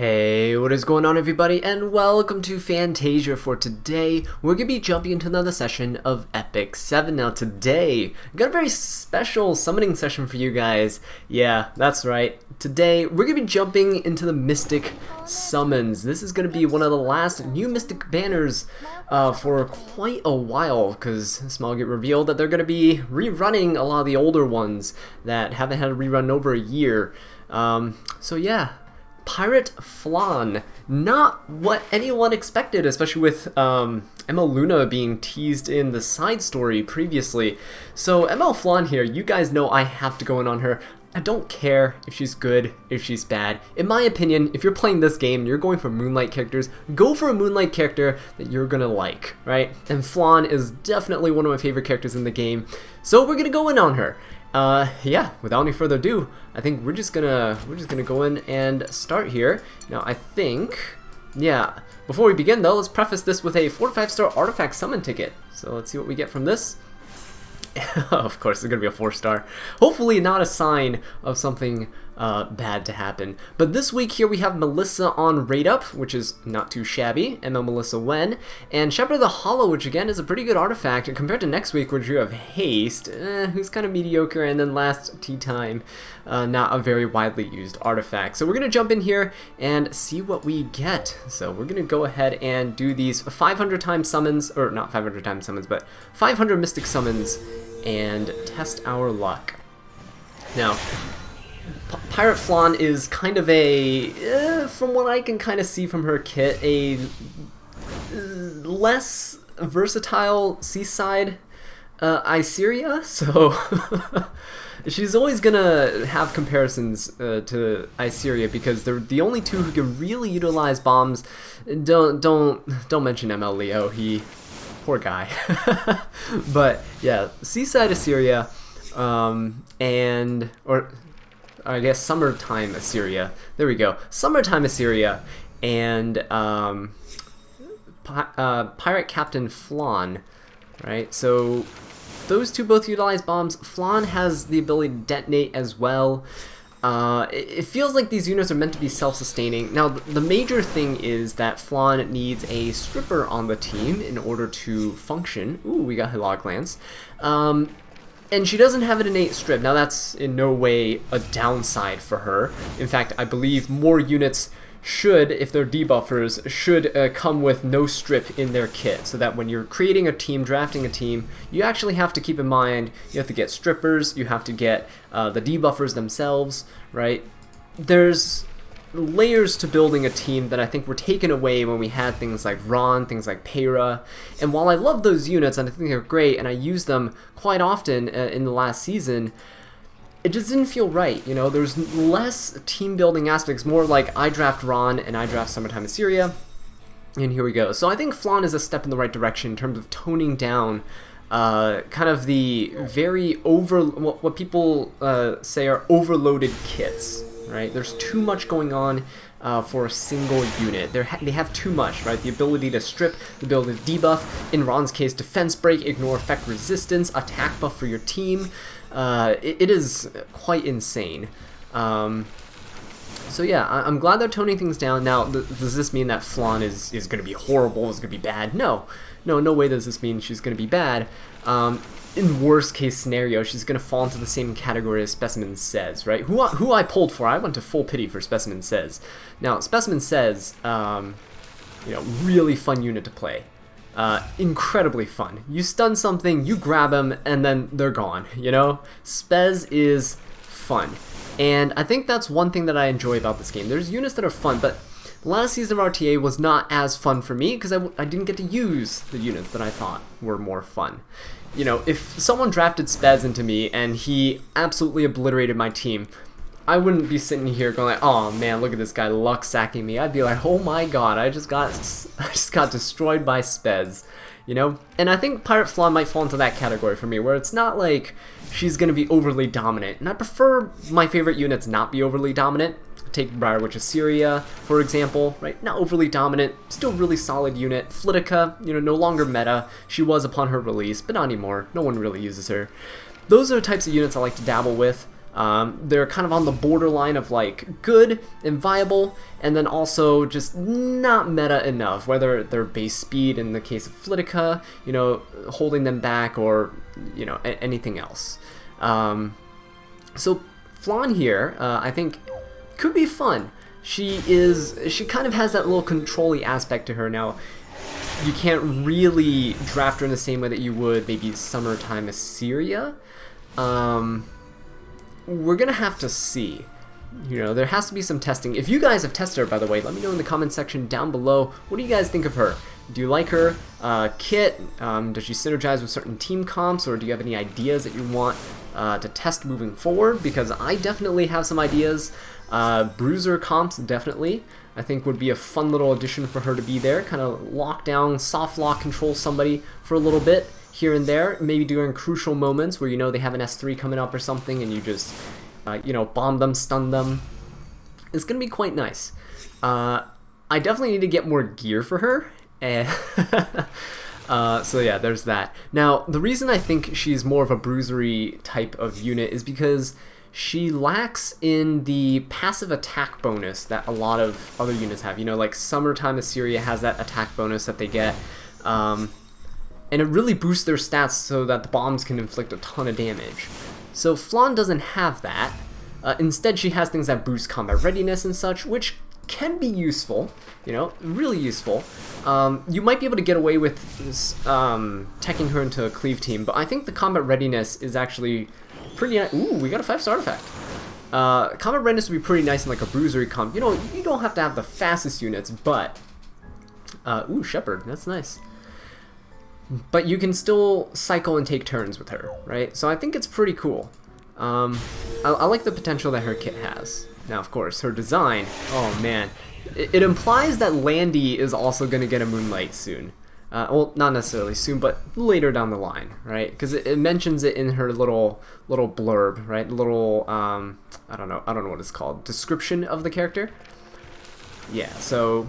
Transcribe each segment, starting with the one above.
Hey, what is going on everybody, and welcome to Fantasia. For today, we're going to be jumping into another session of Epic 7. Now today, I've got a very special summoning session for you guys. Yeah, that's right. Today, we're going to be jumping into the Mystic Summons. This is going to be one of the last new Mystic banners for quite a while, because Smallgate revealed that they're going to be rerunning a lot of the older ones that haven't had a rerun in over a year. So yeah. Pirate Flan, not what anyone expected, especially with ML Luna being teased in the side story previously. So ML Flan here, you guys know I have to go in on her. I don't care if she's good, if she's bad. In my opinion, if you're playing this game and you're going for Moonlight characters, go for a Moonlight character that you're gonna like, right? And Flan is definitely one of my favorite characters in the game, so we're gonna go in on her. Yeah, without any further ado, I think we're just gonna go in and start here. Now I think, yeah, before we begin though, let's preface this with a 4 to 5 star artifact summon ticket. So let's see what we get from this. Of course, it's gonna be a 4-star. Hopefully not a sign of something bad to happen. But this week here we have Melissa on Raid Up, which is not too shabby, ML Melissa Wen, and Shepherd of the Hollow, which again is a pretty good artifact, and compared to next week where you have Haste, who's kind of mediocre, and then Last Tea Time, not a very widely used artifact. So we're gonna jump in here and see what we get. So we're gonna go ahead and do these 500 times summons, or not 500 times summons, but 500 Mystic Summons, and test our luck. Now, Pirate Flan is kind of a, from what I can kind of see from her kit, a less versatile seaside Iseria, so she's always gonna have comparisons to Iseria because they're the only two who can really utilize bombs. Don't mention ML Leo, he poor guy. But yeah, seaside Iseria, or I guess summertime Iseria. There we go. Summertime Iseria and Pirate Captain Flan, right? So those two both utilize bombs. Flan has the ability to detonate as well. It feels like these units are meant to be self-sustaining. Now, the major thing is that Flan needs a stripper on the team in order to function. Ooh, we got Hilog Lance. And she doesn't have an innate strip. Now, that's in no way a downside for her. In fact, I believe more units should, if they're debuffers, should come with no strip in their kit, so that when you're creating a team, drafting a team, you actually have to keep in mind you have to get strippers, you have to get the debuffers themselves, right? There's layers to building a team that I think were taken away when we had things like Ron, things like Peyra, and while I love those units and I think they're great and I use them quite often in the last season, it just didn't feel right, you know. There's less team building aspects, more like I draft Ron and I draft Summertime Iseria, and here we go. So I think Flan is a step in the right direction in terms of toning down kind of the very what people say are overloaded kits, right? There's too much going on for a single unit. They have too much, right? The ability to strip, the ability to debuff, in Ron's case, defense break, ignore effect resistance, attack buff for your team. It is quite insane. So yeah, I'm glad they're toning things down. Now, does this mean that Flan is going to be horrible, is going to be bad? No. No way does this mean she's going to be bad. In worst case scenario, she's going to fall into the same category as Specimen Says, right? Who I pulled for, I went to full pity for Specimen Says. Now, Specimen Says, you know, really fun unit to play. Incredibly fun. You stun something, you grab them, and then they're gone, you know? Spez is fun. And I think that's one thing that I enjoy about this game. There's units that are fun, but last season of RTA was not as fun for me because I didn't get to use the units that I thought were more fun. You know, if someone drafted Spez into me and he absolutely obliterated my team, I wouldn't be sitting here going like, oh man, look at this guy luck sacking me. I'd be like, oh my god, I just got destroyed by Spez, you know? And I think Pirate Flan might fall into that category for me, where it's not like she's gonna be overly dominant. And I prefer my favorite units not be overly dominant. Take Briarwitch Iseria, for example, right? Not overly dominant, still really solid unit. Flitica, you know, no longer meta. She was upon her release, but not anymore. No one really uses her. Those are the types of units I like to dabble with. They're kind of on the borderline of like good and viable, and then also just not meta enough, whether they're base speed in the case of Flitica, you know, holding them back, or, you know, anything else. So Flan here, I think, could be fun. She kind of has that little control-y aspect to her. Now, you can't really draft her in the same way that you would maybe Summertime Assyria. We're gonna have to see. You know, there has to be some testing. If you guys have tested her, by the way, let me know in the comment section down below. What do you guys think of her? Do you like her? Kit, does she synergize with certain team comps, or do you have any ideas that you want to test moving forward? Because I definitely have some ideas. Bruiser comps, definitely, I think would be a fun little addition for her to be there. Kind of lock down, soft lock, control somebody for a little bit here and there, maybe during crucial moments where you know they have an S3 coming up or something, and you just, you know, bomb them, stun them. It's going to be quite nice. I definitely need to get more gear for her. So yeah, there's that. Now, the reason I think she's more of a bruisery type of unit is because she lacks in the passive attack bonus that a lot of other units have. You know, like Summertime Assyria has that attack bonus that they get. And it really boosts their stats so that the bombs can inflict a ton of damage. So Flan doesn't have that. Instead, she has things that boost combat readiness and such, which can be useful, you know, really useful. You might be able to get away with teching her into a cleave team, but I think the combat readiness is actually pretty nice. Ooh, we got a 5-star artifact. Combat readiness would be pretty nice in like a bruisery comp. You know, you don't have to have the fastest units, but... ooh, Shepherd, that's nice. But you can still cycle and take turns with her, right? So I think it's pretty cool. I like the potential that her kit has. Now, of course, her design, oh man. It implies that Landy is also going to get a Moonlight soon. Well, not necessarily soon, but later down the line, right? Because it mentions it in her little blurb, right? Little, I don't know what it's called. Description of the character. Yeah, so...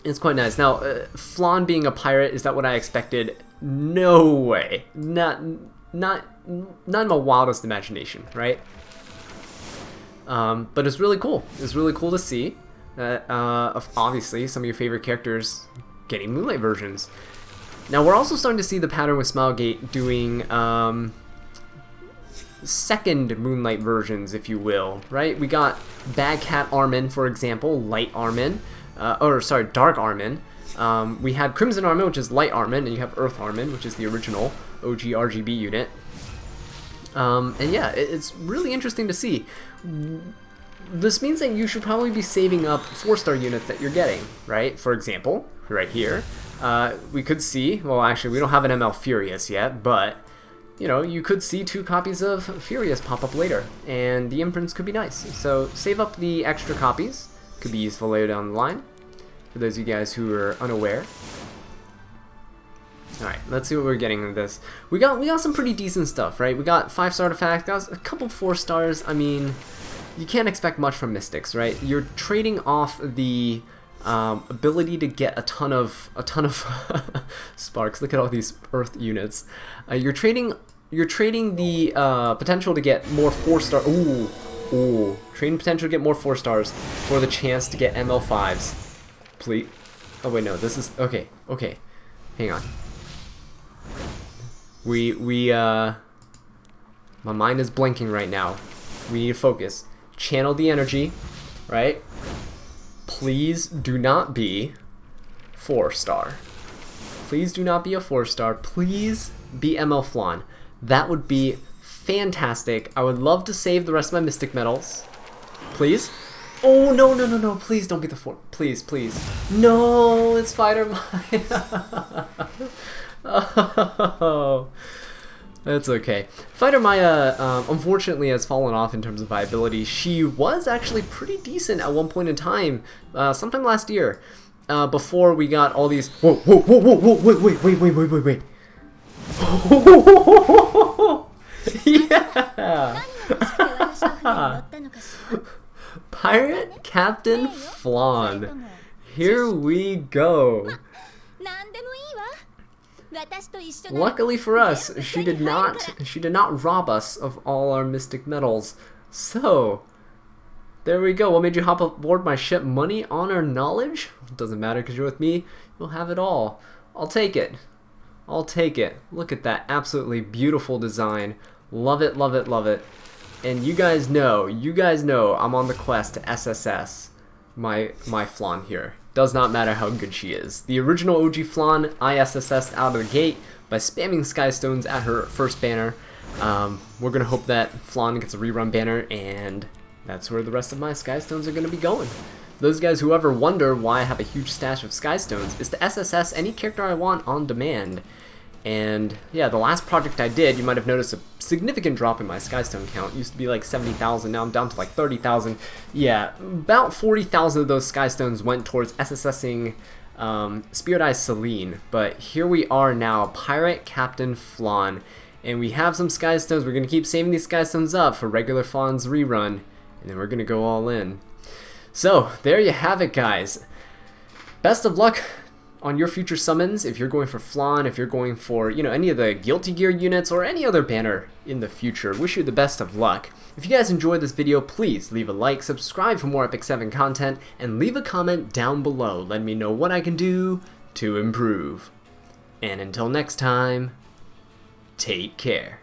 it's quite nice. Now, Flan being a pirate, is that what I expected? No way. Not in my wildest imagination, right? But it's really cool. It's really cool to see that, obviously, some of your favorite characters getting Moonlight versions. Now, we're also starting to see the pattern with Smilegate doing second Moonlight versions, if you will, right? We got Bad Cat Armin, for example, Light Armin. Dark Armin. We had Crimson Armin, which is Light Armin, and you have Earth Armin, which is the original OG RGB unit. And yeah, it's really interesting to see. This means that you should probably be saving up 4-star units that you're getting, right? For example, right here, we could see, well actually we don't have an ML Furious yet, but, you know, you could see 2 copies of Furious pop up later, and the imprints could be nice. So save up the extra copies. Could be useful later down the line, for those of you guys who are unaware. Alright, let's see what we're getting with this. We got some pretty decent stuff, right? We got 5-star artifacts, got a couple 4-stars. I mean, you can't expect much from Mystics, right? You're trading off the ability to get a ton of sparks. Look at all these Earth units. You're trading the potential to get more 4-star. Ooh, trading potential to get more 4-stars for the chance to get ML5s. Please. Oh wait, no, this is okay. Hang on. My mind is blinking right now. We need to focus. Channel the energy, right? Please do not be 4-star. Please do not be a 4-star. Please be ML Flan. That would be fantastic. I would love to save the rest of my Mystic medals. Please? Oh, no. Please don't be the 4. Please. No, it's Fighter Maya. Oh, that's okay. Fighter Maya, unfortunately, has fallen off in terms of viability. She was actually pretty decent at one point in time, sometime last year, before we got all these... Whoa, wait. Yeah! Pirate Captain Flan. Here we go. Luckily for us, she did not rob us of all our mystic metals. So, there we go. What made you hop aboard my ship? Money, honor, knowledge? Doesn't matter because you're with me. You'll have it all. I'll take it. I'll take it. Look at that absolutely beautiful design. Love it, love it, love it. And you guys know I'm on the quest to SSS my Flan here. Does not matter how good she is. The original OG Flan, I SSS'd out of the gate by spamming Skystones at her first banner. We're gonna hope that Flan gets a rerun banner, and that's where the rest of my Skystones are gonna be going. Those guys who ever wonder why I have a huge stash of Skystones is to SSS any character I want on demand. And yeah, the last project I did, you might have noticed a significant drop in my Skystone count. It used to be like 70,000, now I'm down to like 30,000. Yeah, about 40,000 of those Skystones went towards SSSing Spirit Eye Celine. But here we are now, Pirate Captain Flan. And we have some Skystones. We're going to keep saving these Skystones up for regular Flan's rerun. And then we're going to go all in. So, there you have it, guys. Best of luck on your future summons if you're going for Flan, if you're going for, you know, any of the Guilty Gear units or any other banner in the future. Wish you the best of luck. If you guys enjoyed this video, please leave a like, subscribe for more Epic 7 content, and leave a comment down below. Let me know what I can do to improve. And until next time, take care.